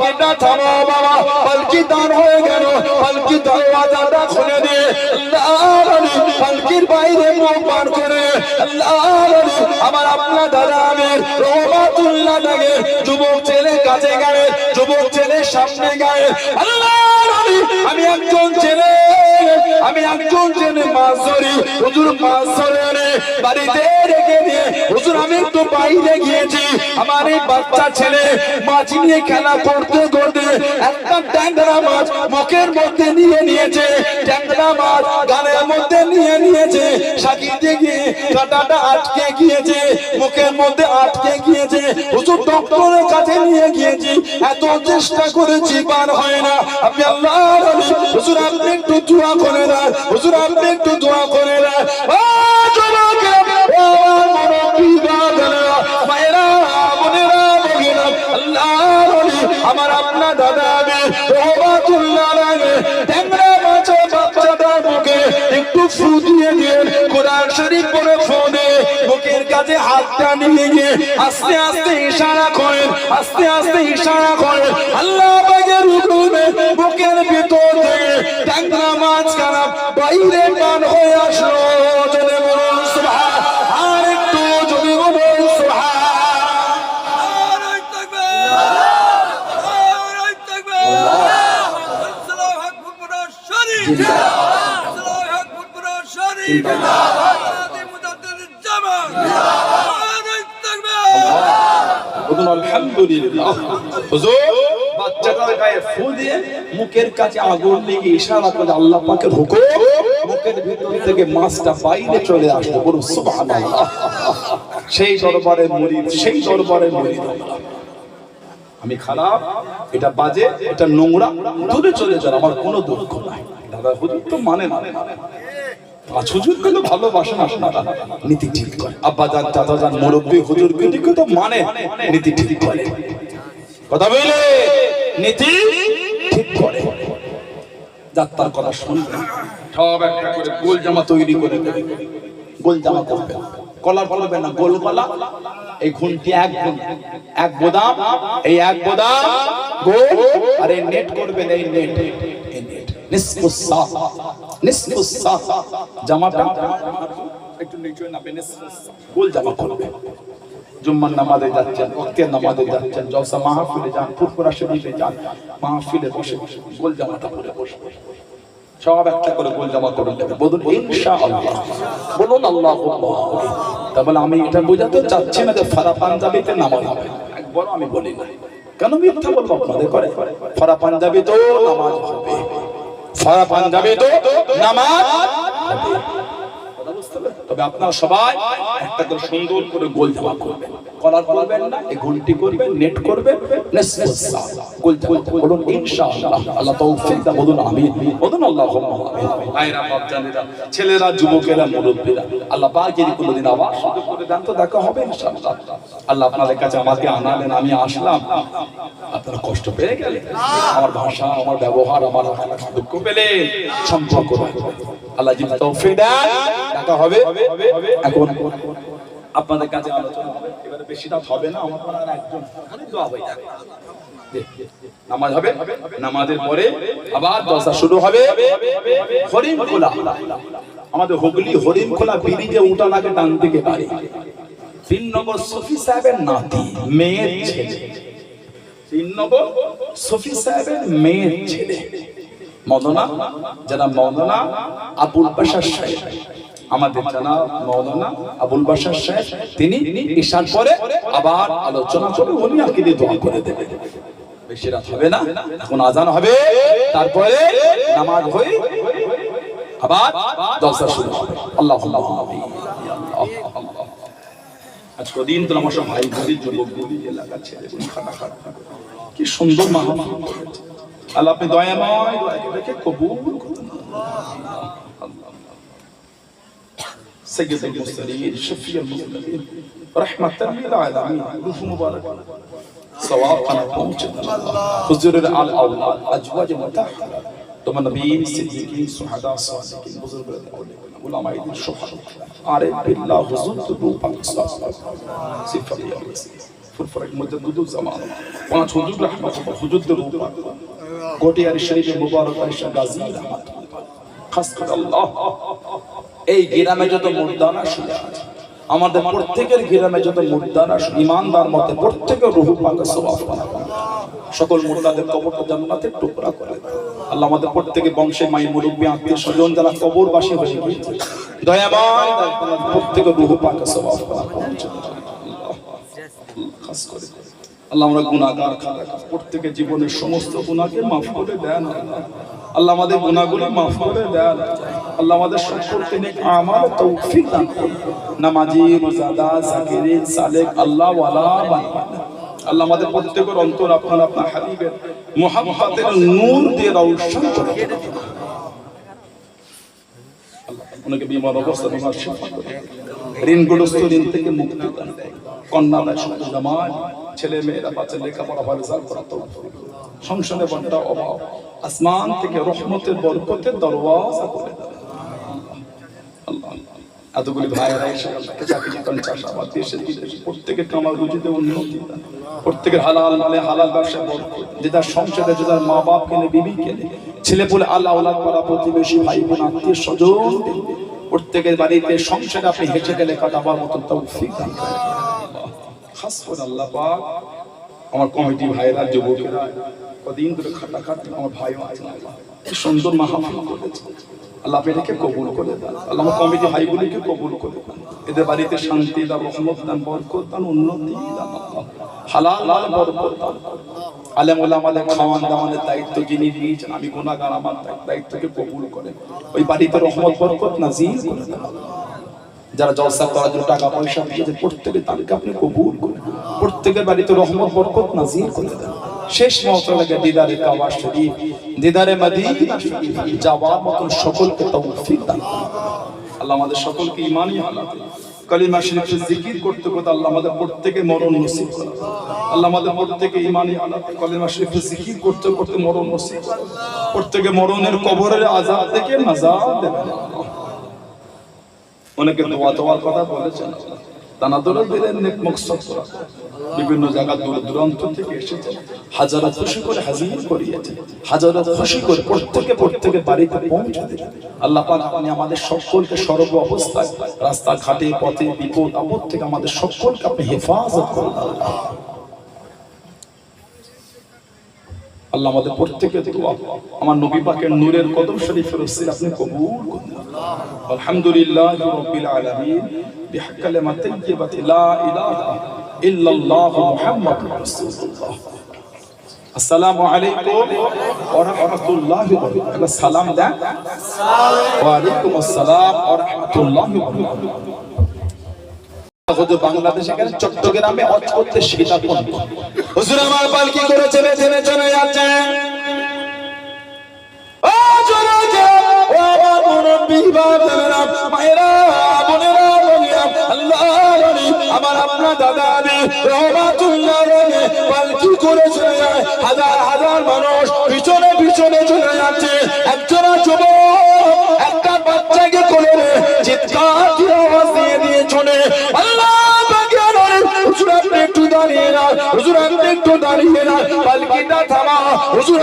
পালকিটা থামো বাবা, পালকি দাঁড় হয়ে গেল, পালকি দরওয়াজাটা খুলে দিয়ে আল্লাহর ওলি পালকির বাইরে মুখ বার করে আল্লাহর ওলি আমার আপনার দাদা আমির রহমাতুল্লাহ আলাইহি যুবক ছেলে কাছে গেলেন, যুবক ছেলে সামনে গেলেন। আল্লাহর ওলি আমি একজন ছেলে মাছ ধরি হুজুর, মাছ ধরে বাড়িতে রেখে দিয়ে হুজুর আমি একটু বাইরে গিয়েছি, আমার এই বাচ্চা ছেলে মাছ নিয়ে খেলা করতে করতে একটা ট্যাংরা মাছ মুখের মধ্যে নিয়ে নিয়েছে, ট্যাংরা মাছ গালের মধ্যে নিয়ে নিয়েছে, সাকিতে গিয়ে কাঁটাটা আটকে গিয়েছে, মুখের মধ্যে আটকে গিয়েছে। হুজুর ডক্টরের কাছে নিয়ে গিয়েছি, এত চেষ্টা করেছি বার হয় না। আমি আল্লাহর ওলি হুজুর আপনি একটু দোয়া করে দেন, হুজুর আপনি একটু দোয়া করে দেন। ও যুবকেরা, ও মুরব্বি বাবারা, মায়েরা, বোনেরা, ভগিনা, আল্লাহর ওলি আমার আপনার দাদা আমির রহমাতুল্লাহ আলাইহি ট্যাংরা মাছের বাচ্চাটার মুখে একটু ফু দিয়ে দিয়ে কোরআন শরীফ পড়ে ফোনে মুখের কাছে হাতটা নিয়ে গিয়ে আস্তে আস্তে ইশারা করেন, আস্তে আস্তে ইশারা করেন। আল্লাহ পাকের হুকুমে বুকের ভিতর থেকে ট্যাংরা মাছ খানা বাইরে বার হয়ে আসলো। জোরে বলুন সুবহান, আর একটু জোরে বলুন সুবহান। আলহামদুলিল্লাহ। হুজুর বাচ্চাটার গায়ে ফু দিয়ে মুখের কাছে আগুন লেগে ইশারা করে আল্লাহ পাকের হুকুম, মুখের ভিতর থেকে মাছটা বাইরে চলে আসলো। বলুন সুবহানাল্লাহ। সেই দরবারের মুরিদ, সেই দরবারের মুরিদ। আমি খারাপ, এটা বাজে, এটা নোংরা, দূরে চলে যান, আমার কোনো দুঃখ নাই। দাদা হুজুর তো মানে না, পাঁচ হুজুর কিন্তু ভালোবাসেন আপনারা, নীতি ঠিক করে। আব্বা যান, দাদা যান, মুরব্বী হুজুর কিন্তু তো মানে নীতি ঠিক করে। কথা বলে নীতি ঠিক করে, যাত্রার কথা শুনবেন, সব একটা করে গোল জামা তৈরি করে দেবে। গোল জামা করবেন, কলার করবেন না, গোল গলা। এই ঘুনটি এক বোদাম, এই এক বোদাম গোল, আর এই নেট করবেন, এই নেট, এই নেট নিসফুস সাহ, নিসফুস সাহ জামাটা একটু নিচে নামবে, নিসফুস সাহ গোল জামা করবেন। জুম্মার নামাজে যাচ্ছেন, ওয়াক্তের নামাজে যাচ্ছেন, জলসা মাহফিলে যান, ফুরফুরা শরীফে যান, মাহফিলে বসে বসে গোল জামাটা পরে বসে সব একটা করে গোল জামা করে নেবে। বলুন ইনশাআল্লাহ, বলুন আল্লাহুম্মা। তাহলে আমি এটা বোঝাতে চাচ্ছি না যে ফারা পাঞ্জাবিতে নামাজ হবে, একবার আমি বলি না, কেন মিথ্যা বলবো আপনাদের করে। ফারা পাঞ্জাবি তো নামাজ হবে, ফারা পাঞ্জাবি তো নামাজ হবে। তবে আপনারা সবাই একটা করে সুন্দর করে গোল জামা করবেন, কলার করবেন না, এই ঘুলটি করবেন, নেট করবেন, নিসফুস সাহ গোল জামা। বলুন ইনশাআল্লাহ, আল্লাহ তৌফিক দান। বলুন আমিন, বলুন আল্লাহুম্মা আমিন। ভাইরা, বাপজানেরা, ছেলেরা, যুবকেরা, মুরব্বীরা, আল্লাহ পাক যদি কোনোদিন আবার সুযোগ করে দেন তো দেখা হবে ইনশাআল্লাহ। আল্লাহ আপনাদের কাছে আমাকে আনালেন, আমি আসলাম, আপনারা কষ্ট পেয়ে গেলেন, আমার ভাষা, আমার ব্যবহার, আমার দুঃখ পেলে সম্পর্ক আল্লাহ যদি তৌফিক দেন দেখা হবে। এখন আপনাদের কাছে আলোচনা হবে, এবারে বেশি রাত হবে না, আমার আর একজন খালি দোয়া হয়ে যাবে, নামাজ হবে, নামাজের পরে আবার দশা শুরু হবে। হরিণখোলা, আমাদের হুগলি হরিণখোলা ব্রিজে উঠা লাগে ডান দিকে বাড়ি, 3 নম্বর সফি সাহেবের নাতি, মেয়ের ছেলে, 3 নম্বর সফি সাহেবের মেয়ের ছেলে মৌলানা, যারা মৌলানা আবুল বাশার সাহেব, আমাদের জানা মৌলানা আবুল বাশার সাহেব, তিনি ঈশার পরে আবার আলোচনা করে উনি আর কি দোয়া করে দেবেন। বেশি রাত হবে না, এখন আজান হবে, তারপরে নামাজ হয়ে আবার জলসা শুরু হবে। আল্লাহুম্মা আমিন। আজকে দিন তো আমার সব ভাই বোন, যুবক বন্ধু, এলাকার ছেলে খানা খাওয়া, কি সুন্দর মাহফিল করেছে। আল্লাহ আপনি দয়াময়, দয়া করে কবুল করুন। سيد المرسلين شفيع المذنبين رحمة للعالمين روح مبارك صوابنا پہنچنا حضور الأولاد أزواج مطهرة تم نبيين صدیقین شهداء صالحین بزرگ علماء الشهداء عارف بالله حضور تو پاک صفات ফুরফুরা মুজাদ্দিদুল জামান পাঁচ হুজুর রাহমাতুল্লাহ হুজুরদের উপর গোটিয়ার শরীফে মুবারক আয়েশা গাজী রাহমাতুল্লাহ খাস করে আল্লাহ এই গ্রামে যত মুর্দারা শুয়ে আছে আমাদের প্রত্যেকের গ্রামে যত মুর্দারা ঈমানদার মতে প্রত্যেকের রূহ পাকে সওয়াব বানায় সকল মুর্দাদের কবরটা জান্নাতের টুকরা করে আল্লাহ আমাদের প্রত্যেকে বংশে মাই মুরব্বি আত্মীয় স্বজন যারা কবরবাসী হয়ে গিয়েছে দয়াময় প্রত্যেকের রূহ পাকে সওয়াব বানায় খাস করে আল্লাহ আমরা গুনাহগার প্রত্যেকের জীবনের সমস্ত গুনাহকে মাফ করে দেন আল্লাহ আমাদের গুনাহগুলো মাফ করে দেন আল্লাহ আমাদের সকলকে নেক আমাল তৌফিক দান করুন নামাজি রোজাদার যাকিরিন সালেক আল্লাহ ওয়ালা বানান আল্লাহ আমাদের প্রত্যেকের অন্তর আপনার আপনার হাবিবের মুহাব্বতের নূর দিয়ে রওশন করে দিন আল্লাহ ওনাকে বিমার অবস্থা বিমার শিফা করে ঋণগ্রস্ত ঋণ থেকে মুক্তি দান কন্যারা শুধু জামাই ছেলে মেয়েরা বাচ্চা লেখাপড়া ভালো রেজাল্ট করা তৌফিক সংসারে বন্টা অভাব আসমান থেকে রহমতের বরকতের দরওয়াজা করে দেন আল্লাহ এতগুলি ভাইয়েরা এসে আল্লাহকে চাকরি করেন চাষাবাদ দেশে বিদেশে প্রত্যেকের কামাল রুজিতে উন্নতি দেন প্রত্যেকের হালাল মানে হালাল ব্যবসা বরকত যে যার সংসারে যে যার মা বাপ কেনে বিবি কেনে ছেলে পুলে আল্লাহ আওলাদ পাড়া প্রতিবেশী ভাই বোন আত্মীয় স্বজন প্রত্যেকের বাড়িতে সংসারে আপনি হেঁটে গেলে কাটাবার মতো তৌফিক দান করেন খাস করে আল্লাহ পাক আমার কমিটি ভাইয়েরা যুবকেরা কদিন ধরে খাটাখাটি আমার ভাইও আছেন আল্লাহ কি সুন্দর মাহফিল করেছে আল্লাহ এটাকে কবুল করে দেন আল্লাহ আমার কমিটি ভাইগুলিকে কবুল করে দেন এদের বাড়িতে শান্তি দান রহমত দান বরকত দান উন্নতি দান হালাল বরকত দান আলেম ওলামাদের খাওয়ান দাওয়ানের দায়িত্ব যিনি দিয়েছেন আমি গুনাহগার আমার দায়িত্বকে কবুল করেন ওই বাড়িতে রহমত বরকত নাজিল করে দেন যারা জলসা করার জন্য টাকা পয়সা দিয়েছে প্রত্যেকের তালিকা আপনি কবুল করেন প্রত্যেকের বাড়িতে রহমত বরকত নাজিল করে দেন শেষ মওসিলাকে দিদারে কাবা শরীফ দিদারে মদিনা শরীফ যাওয়ার মতো সকলকে তৌফিক দান আল্লাহ আমাদের সকলকে ঈমানি হালাতে কালিমা শরীফের জিকির করতে করতে আল্লাহ আমাদের প্রত্যেকে মরণ নসিব করেন আল্লাহ আমাদের প্রত্যেকে ঈমানি হালাতে কালিমা শরীফের জিকির করতে করতে মরণ নসিব করেন প্রত্যেকে মরণের কবরের আযাব থেকে নাজাত দেন অনেকে দোয়ার কথা বলেছেন তানাদুল দিলেন নেক মকসদ করা বিভিন্ন জায়গা দূর দূরান্ত থেকে এসেছে হাজারো খুশি করে হাজির করিয়েছে হাজারো খুশি করে প্রত্যেকে বাড়িতে পৌঁছে দিলেন আল্লাহ পাক আপনি আমাদের সকলকে সর্ব অবস্থায় রাস্তা ঘাটে পথে বিপদ আপদ থেকে আমাদের সকলকে আপনি হেফাজত করুন আল্লাহ আমাদের প্রত্যেকের দোয়া আমার নবী পাকের নূরের কদম শরীফের ওসিলা আপনি কবুল করুন আলহামদুলিল্লাহি রাব্বিল আলামিন বিহক কালিমাত তাইয়্যিবাত লা ইলাহা ইল্লাল্লাহু মুহাম্মাদুর রাসূলুল্লাহ আসসালামু আলাইকুম ওয়া রাহমাতুল্লাহি ওয়া বারাকাতুহু সালাম দেন ওয়া আলাইকুম আসসালাম ওয়া রাহমাতুল্লাহি ওয়া বারাকাতুহু বাংলাদেশে কেন চট্টগ্রামে হজ করতে সেটা কোন হুজুর আমার পালকি করে চলে যাচ্ছে ও জনতা ও আমার মুরব্বি বাবারা মায়েরা বোনেরা আল্লাহর ওলি আমার আপনার দাদা আলী রহমাতুল্লাহ আলাইহি পালকি করে চলে যায় হাজার হাজার মানুষ পিছনে পিছনে চলে যাচ্ছে একজন যুবক একটা বাচ্চাকে কোলে নিয়ে চিৎকার দিয়ে আওয়াজ দিয়ে চলে আল্লাহ হুজুর আপনি একটু দাঁড়িয়ে না হুজুর আপনি একটু দাঁড়িয়ে না পালকিটা থামা হুজুর